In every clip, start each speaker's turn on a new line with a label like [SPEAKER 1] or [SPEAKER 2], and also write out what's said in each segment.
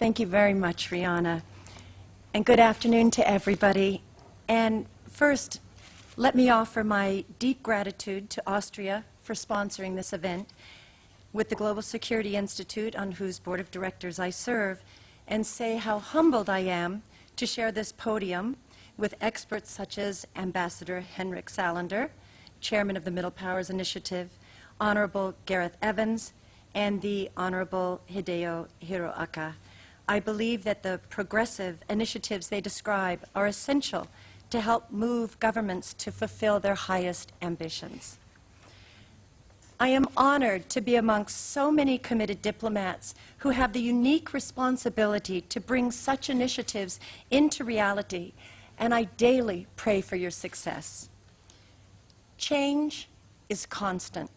[SPEAKER 1] Thank you very much, Rihanna. And good afternoon to everybody. And first, let me offer my deep gratitude to Austria for sponsoring this event with the Global Security Institute, on whose board of directors I serve, and say how humbled I am to share this podium with experts such as Ambassador Henrik Salander, Chairman of the Middle Powers Initiative, Honorable Gareth Evans, and the Honorable Hideo Hiroaka. I believe that the progressive initiatives they describe are essential to help move governments to fulfill their highest ambitions. I am honored to be amongst so many committed diplomats who have the unique responsibility to bring such initiatives into reality, and I daily pray for your success. Change is constant.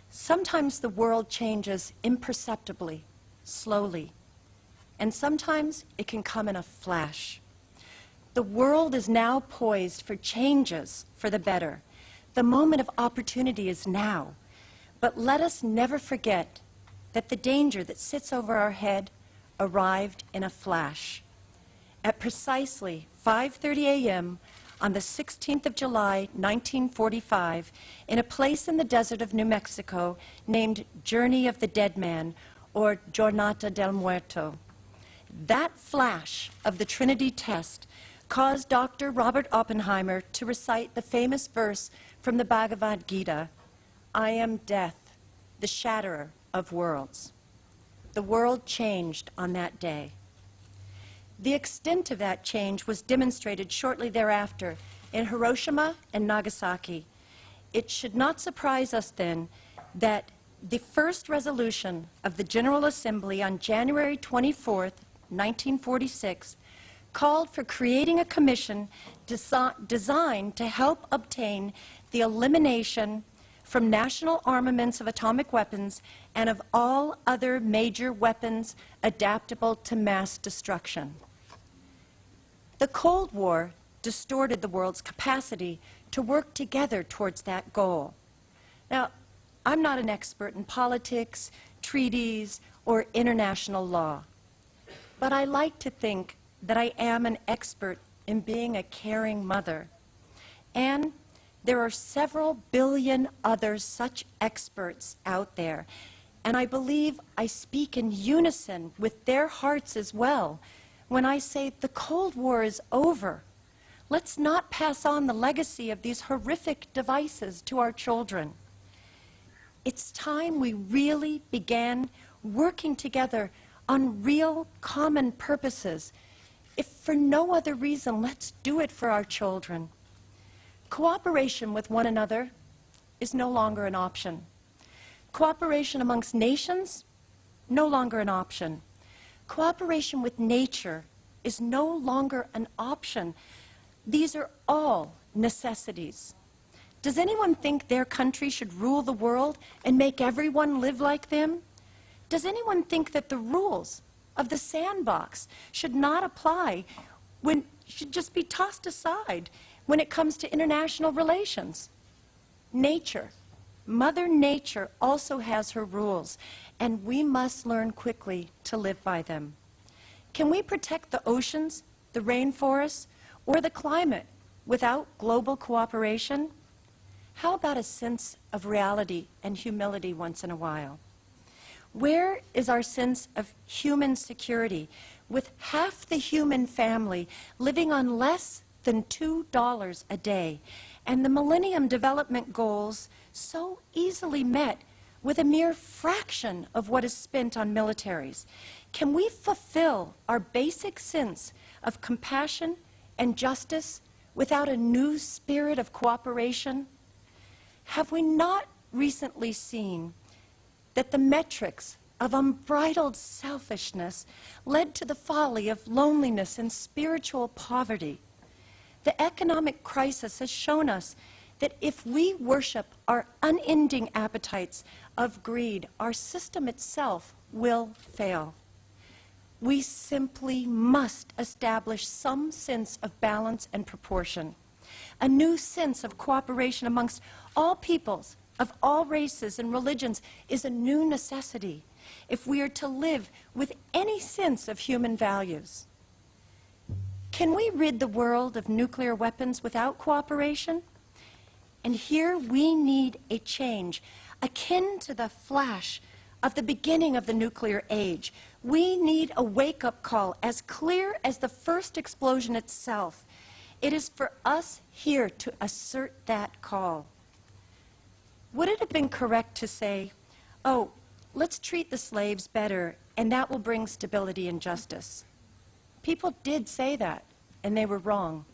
[SPEAKER 1] Sometimes the world changes imperceptibly, slowly, and sometimes it can come in a flash. The world is now poised for changes for the better. The moment of opportunity is now. But let us never forget that the danger that sits over our head arrived in a flash. At precisely 5:30 a.m. on the 16th of July, 1945, in a place in the desert of New Mexico named Journey of the Dead Man, or Jornada del Muerto. That flash of the Trinity test caused Dr. Robert Oppenheimer to recite the famous verse from the Bhagavad Gita, "I am death, the shatterer of worlds." The world changed on that day. The extent of that change was demonstrated shortly thereafter in Hiroshima and Nagasaki. It should not surprise us then that the first resolution of the General Assembly on January 24th, 1946, called for creating a commission designed to help obtain the elimination from national armaments of atomic weapons and of all other major weapons adaptable to mass destruction. The Cold War distorted the world's capacity to work together towards that goal. Now, I'm not an expert in politics, treaties, or international law, but I like to think that I am an expert in being a caring mother. And there are several billion other such experts out there, and I believe I speak in unison with their hearts as well when I say the Cold War is over. Let's not pass on the legacy of these horrific devices to our children. It's time we really began working together on real common purposes. If for no other reason, let's do it for our children. Cooperation with one another is no longer an option. Cooperation amongst nations, no longer an option. Cooperation with nature is no longer an option. These are all necessities. Does anyone think their country should rule the world and make everyone live like them? Does anyone think that the rules of the sandbox should not apply, should just be tossed aside when it comes to international relations? Nature, Mother Nature also has her rules, and we must learn quickly to live by them. Can we protect the oceans, the rainforests, or the climate without global cooperation? How about a sense of reality and humility once in a while? Where is our sense of human security with half the human family living on less than $2 a day, and the Millennium Development Goals so easily met with a mere fraction of what is spent on militaries? Can we fulfill our basic sense of compassion and justice without a new spirit of cooperation? Have we not recently seen that the metrics of unbridled selfishness led to the folly of loneliness and spiritual poverty? The economic crisis has shown us that if we worship our unending appetites of greed, our system itself will fail. We simply must establish some sense of balance and proportion, a new sense of cooperation amongst all peoples of all races and religions is a new necessity. if we are to live with any sense of human values. Can we rid the world of nuclear weapons without cooperation? And here we need a change akin to the flash of the beginning of the nuclear age. We need a wake-up call as clear as the first explosion itself. It is for us here to assert that call. Would it have been correct to say, oh, let's treat the slaves better, and that will bring stability and justice? People did say that, and they were wrong.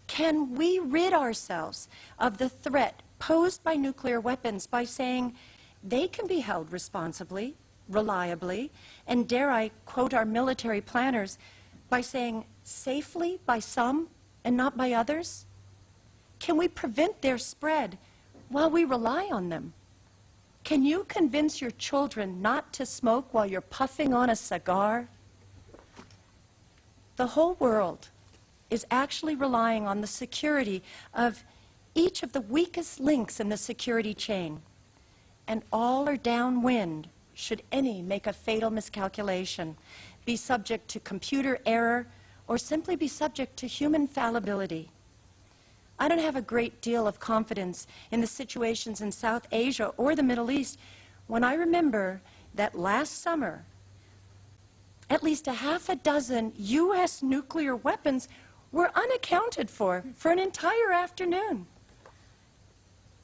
[SPEAKER 1] Can we rid ourselves of the threat posed by nuclear weapons by saying they can be held responsibly, reliably, and dare I quote our military planners, by saying safely by some and not by others? Can we prevent their spread while we rely on them? Can you convince your children not to smoke while you're puffing on a cigar? The whole world is actually relying on the security of each of the weakest links in the security chain, and all are downwind should any make a fatal miscalculation, be subject to computer error, or simply be subject to human fallibility. I don't have a great deal of confidence in the situations in South Asia or the Middle East when I remember that last summer, at least a half a dozen U.S. nuclear weapons were unaccounted for an entire afternoon.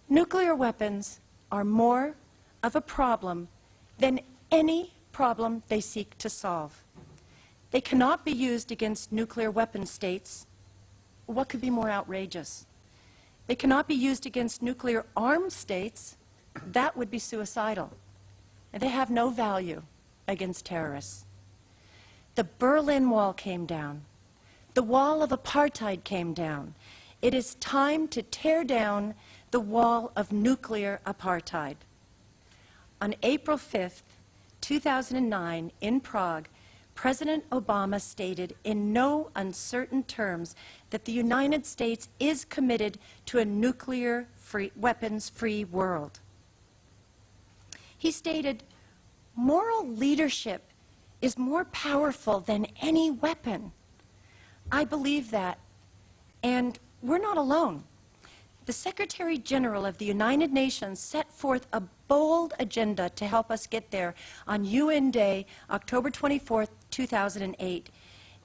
[SPEAKER 1] Nuclear weapons are more of a problem than any problem they seek to solve. They cannot be used against nuclear weapon states. What could be more outrageous? They cannot be used against nuclear armed states. That would be suicidal. And they have no value against terrorists. The Berlin Wall came down. The wall of apartheid came down. It is time to tear down the wall of nuclear apartheid. On April 5th, 2009, in Prague, President Obama stated in no uncertain terms that the United States is committed to a nuclear-free, weapons-free world. He stated, "Moral leadership is more powerful than any weapon." I believe that, and we're not alone. The Secretary General of the United Nations set forth a bold agenda to help us get there on UN Day, October 24th, 2008.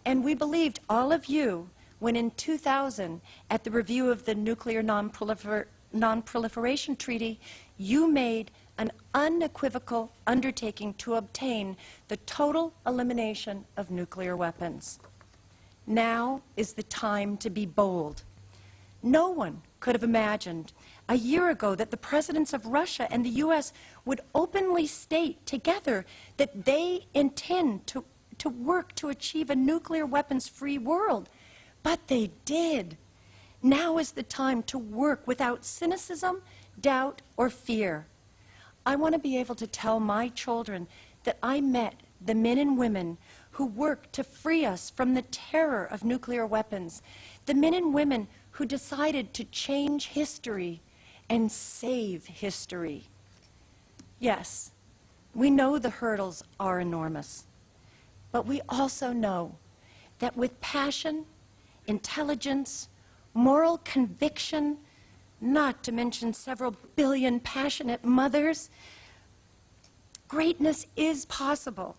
[SPEAKER 1] And we believed all of you when in 2000, at the review of the Nuclear Non-Proliferation Treaty, you made an unequivocal undertaking to obtain the total elimination of nuclear weapons. Now is the time to be bold. No one could have imagined a year ago that the presidents of Russia and the U.S. would openly state together that they intend to work to achieve a nuclear weapons-free world. But they did. Now is the time to work without cynicism, doubt, or fear. I want to be able to tell my children that I met the men and women who worked to free us from the terror of nuclear weapons, the men and women who decided to change history and save history. Yes, we know the hurdles are enormous, but we also know that with passion, intelligence, moral conviction, not to mention several billion passionate mothers, greatness is possible.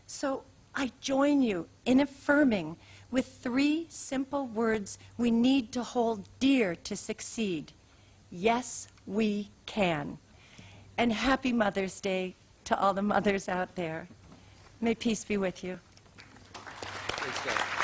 [SPEAKER 1] So I join you in affirming with 3 simple words we need to hold dear to succeed. Yes, we can. And happy Mother's Day to all the mothers out there. May peace be with you.
[SPEAKER 2] Thanks,